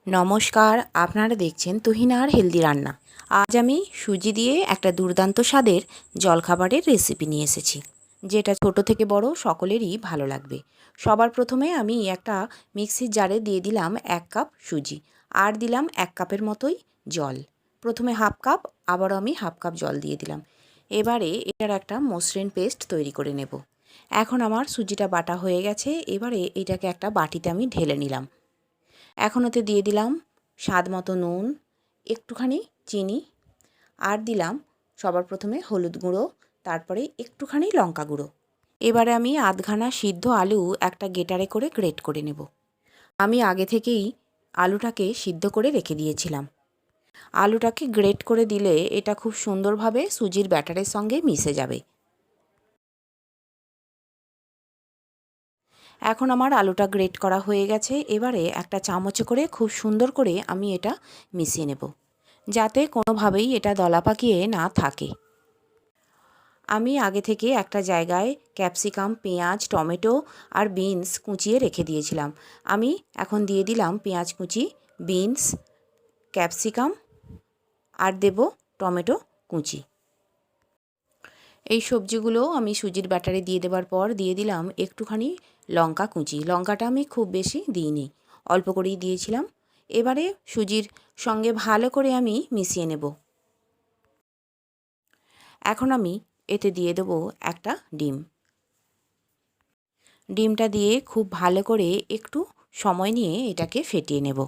নমস্কার, আপনারা দেখছেন তুহিনার হেলদি রান্না। আজ আমি সুজি দিয়ে একটা দুর্দান্ত স্বাদের জলখাবারের রেসিপি নিয়ে এসেছি, যেটা ছোট থেকে বড় সকলেরই ভালো লাগবে। সবার প্রথমে আমি একটা মিক্সির জারে দিয়ে দিলাম 1 কাপ সুজি, আর দিলাম 1 কাপের মতোই জল। প্রথমে হাফ কাপ, আবারও আমি হাফ কাপ জল দিয়ে দিলাম। এবারে এটার একটা মসৃণ পেস্ট তৈরি করে নেব। এখন আমার সুজিটা বাটা হয়ে গেছে। এবারে এটাকে একটা বাটিতে আমি ঢেলে নিলাম। এখন ওতে দিয়ে দিলাম স্বাদ মতো নুন, একটুখানি চিনি, আর দিলাম সবার প্রথমে হলুদ গুঁড়ো, তারপরে একটুখানি লঙ্কা গুঁড়ো। এবারে আমি আধখানা সিদ্ধ আলু একটা গ্রেটারে করে গ্রেট করে নেব। আমি আগে থেকেই আলুটাকে সিদ্ধ করে রেখে দিয়েছিলাম। আলুটাকে গ্রেট করে দিলে এটা খুব সুন্দরভাবে সুজির ব্যাটারের সঙ্গে মিশে যাবে। এখন আমার আলুটা গ্রেট করা হয়ে গেছে। এবারে একটা চামচে করে খুব সুন্দর করে আমি এটা মিশিয়ে নেব, যাতে কোনোভাবেই এটা দলা পাকিয়ে না থাকে। আমি আগে থেকে একটা জায়গায় ক্যাপসিকাম, পেঁয়াজ, টমেটো আর বিনস কুচিয়ে রেখে দিয়েছিলাম। আমি এখন দিয়ে দিলাম পেঁয়াজ কুচি, বিনস, ক্যাপসিকাম, আর দেব টমেটো কুচি। এই সবজিগুলো আমি সুজির ব্যাটারে দিয়ে দেওয়ার পর দিয়ে দিলাম একটুখানি লঙ্কা কুচি। লঙ্কাটা আমি খুব বেশি দিইনি, অল্প করেই দিয়েছিলাম। এবারে সুজির সঙ্গে ভালো করে আমি মিশিয়ে নেব। এখন আমি এতে দিয়ে দেব একটা ডিম। ডিমটা দিয়ে খুব ভালো করে একটু সময় নিয়ে এটাকে ফেটিয়ে নেব।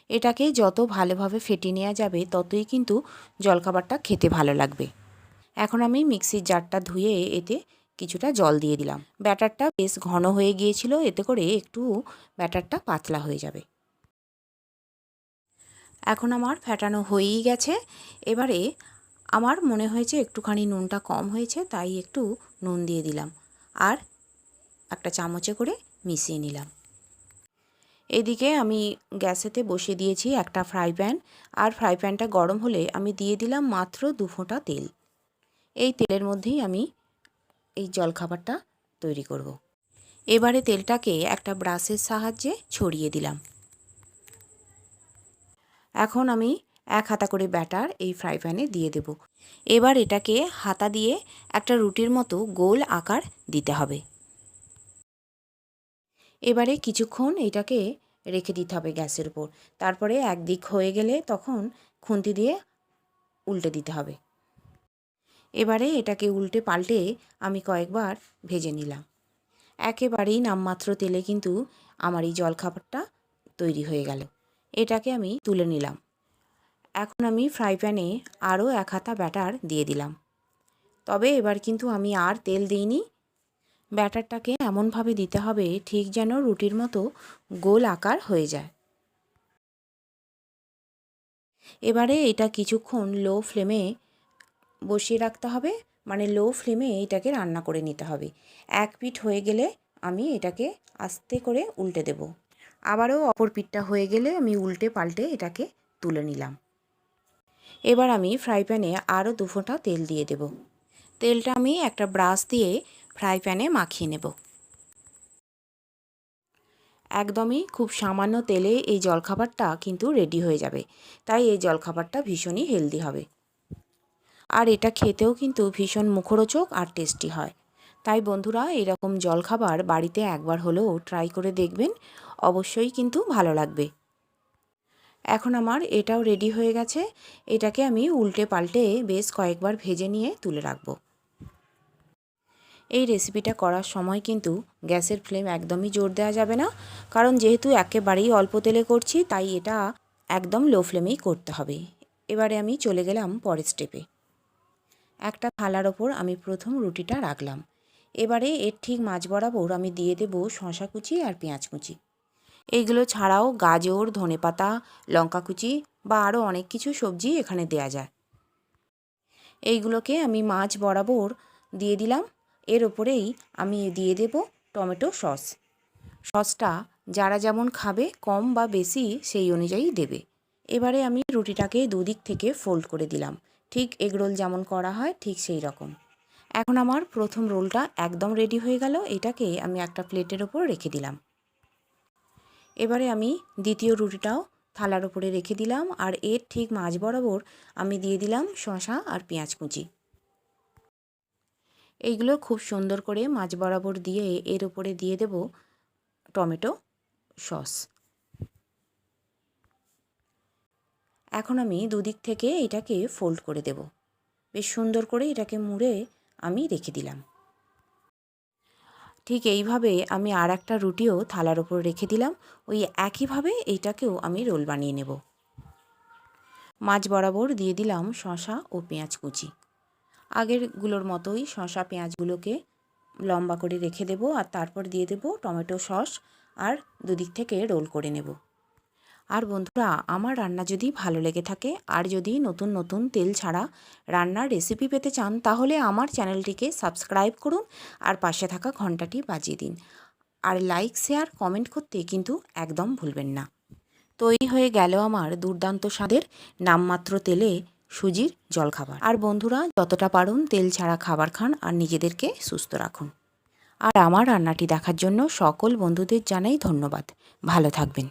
এটাকে যত ভালোভাবে ফেটিয়ে নেওয়া যাবে ততই কিন্তু জলখাবারটা খেতে ভালো লাগবে। এখন আমি মিক্সির জারটা ধুয়ে এতে কিছুটা জল দিয়ে দিলাম। ব্যাটারটা বেশ ঘন হয়ে গিয়েছিল, এতে করে একটু ব্যাটারটা পাতলা হয়ে যাবে। এখন আমার ফেটানো হয়েই গেছে। এবারে আমার মনে হয়েছে একটুখানি নুনটা কম হয়েছে, তাই একটু নুন দিয়ে দিলাম, আর একটা চামচে করে মিশিয়ে নিলাম। এদিকে আমি গ্যাসেতে বসিয়ে দিয়েছি একটা ফ্রাই প্যান, আর ফ্রাই প্যানটা গরম হলে আমি দিয়ে দিলাম মাত্র 2 ফোঁটা তেল। এই তেলের মধ্যেই আমি এই জলখাবারটা তৈরি করব। এবারে তেলটাকে একটা ব্রাশের সাহায্যে ছড়িয়ে দিলাম। এখন আমি 1 হাতা করে ব্যাটার এই ফ্রাই প্যানে দিয়ে দেব। এবার এটাকে হাতা দিয়ে একটা রুটির মতো গোল আকার দিতে হবে। এবারে কিছুক্ষণ এটাকে রেখে দিতে হবে গ্যাসের উপর। তারপরে একদিক হয়ে গেলে তখন খুন্তি দিয়ে উল্টে দিতে হবে। এবারে এটাকে উল্টে পাল্টে আমি কয়েকবার ভেজে নিলাম। একেবারেই নামমাত্র তেলে কিন্তু আমার এই জলখাবারটা তৈরি হয়ে গেল। এটাকে আমি তুলে নিলাম। এখন আমি ফ্রাই প্যানে আরও 1 হাতা ব্যাটার দিয়ে দিলাম। তবে এবার কিন্তু আমি আর তেল দিইনি। ব্যাটারটাকে এমনভাবে দিতে হবে ঠিক যেন রুটির মতো গোল আকার হয়ে যায়। এবারে এটা কিছুক্ষণ লো ফ্লেমে বসিয়ে রাখতে হবে, মানে লো ফ্লেমে এটাকে রান্না করে নিতে হবে। এক পিঠ হয়ে গেলে আমি এটাকে আস্তে করে উল্টে দেব। আবারও অপর পিঠটা হয়ে গেলে আমি উল্টে পাল্টে এটাকে তুলে নিলাম। এবার আমি ফ্রাই প্যানে আরও 2 ফোঁটা তেল দিয়ে দেব। তেলটা আমি একটা ব্রাশ দিয়ে ফ্রাই প্যানে মাখিয়ে নেব। একদমই খুব সামান্য তেলে এই জলখাবারটা কিন্তু রেডি হয়ে যাবে, তাই এই জলখাবারটা ভীষণই হেলদি হবে। আর এটা খেতেও কিন্তু ভীষণ মুখরোচক আর টেস্টি হয়। তাই বন্ধুরা, এরকম জলখাবার বাড়িতে একবার হলেও ট্রাই করে দেখবেন, অবশ্যই কিন্তু ভালো লাগবে। এখন আমার এটাও রেডি হয়ে গেছে। এটাকে আমি উল্টে পাল্টে বেশ কয়েকবার ভেজে নিয়ে তুলে রাখবো। এই রেসিপিটা করার সময় কিন্তু গ্যাসের ফ্লেম একদমই জোর দেওয়া যাবে না, কারণ যেহেতু একেবারেই অল্প তেলে করছি তাই এটা একদম লো ফ্লেমেই করতে হবে। এবারে আমি চলে গেলাম পরের স্টেপে। একটা থালার ওপর আমি প্রথম রুটিটা রাখলাম। এবারে এর ঠিক মাঝ বরাবর আমি দিয়ে দেব শসা কুচি আর পেঁয়াজ কুচি। এইগুলো ছাড়াও গাজর, ধনেপাতা, লঙ্কা কুচি বা আরও অনেক কিছু সবজি এখানে দেয়া যায়। এইগুলোকে আমি মাঝ বরাবর দিয়ে দিলাম। এর ওপরেই আমি দিয়ে দেব টমেটো সস। সসটা যারা যেমন খাবে কম বা বেশি সেই অনুযায়ী দেবে। এবারে আমি রুটিটাকে দুদিক থেকে ফোল্ড করে দিলাম, ঠিক এগ রোল যেমন করা হয় ঠিক সেই রকম। এখন আমার প্রথম রোলটা একদম রেডি হয়ে গেল। এটাকে আমি একটা প্লেটের ওপর রেখে দিলাম। এবারে আমি দ্বিতীয় রুটিটাও থালার উপরে রেখে দিলাম, আর এর ঠিক মাঝ বরাবর আমি দিয়ে দিলাম শসা আর পেঁয়াজ কুচি। এইগুলো খুব সুন্দর করে মাঝ বরাবর দিয়ে এর উপরে দিয়ে দেব টমেটো সস। এখন আমি দুদিক থেকে এটাকে ফোল্ড করে দেব। বেশ সুন্দর করে এটাকে মুড়ে আমি রেখে দিলাম। ঠিক এইভাবে আমি আর একটা রুটিও থালার ওপর রেখে দিলাম। ওই একইভাবে এইটাকেও আমি রোল বানিয়ে নেব। মাঝ বরাবর দিয়ে দিলাম শসা ও পেঁয়াজ কুচি। আগেরগুলোর মতোই শসা পেঁয়াজগুলোকে লম্বা করে রেখে দেব, আর তারপর দিয়ে দেব টমেটো সস, আর দুদিক থেকে রোল করে নেব। আর বন্ধুরা, আমার রান্না যদি ভালো লেগে থাকে আর যদি নতুন নতুন তেল ছাড়া রান্নার রেসিপি পেতে চান, তাহলে আমার চ্যানেলটিকে সাবস্ক্রাইব করুন আর পাশে থাকা ঘন্টাটি বাজিয়ে দিন। আর লাইক, শেয়ার, কমেন্ট করতে কিন্তু একদম ভুলবেন না। তৈরি হয়ে গেল আমার দুর্দান্ত স্বাদের নামমাত্র তেলে সুজির জলখাবার। আর বন্ধুরা, যতটা পারুন তেল ছাড়া খাবার খান আর নিজেদেরকে সুস্থ রাখুন। আর আমার রান্নাটি দেখার জন্য সকল বন্ধুদের জানাই ধন্যবাদ। ভালো থাকবেন।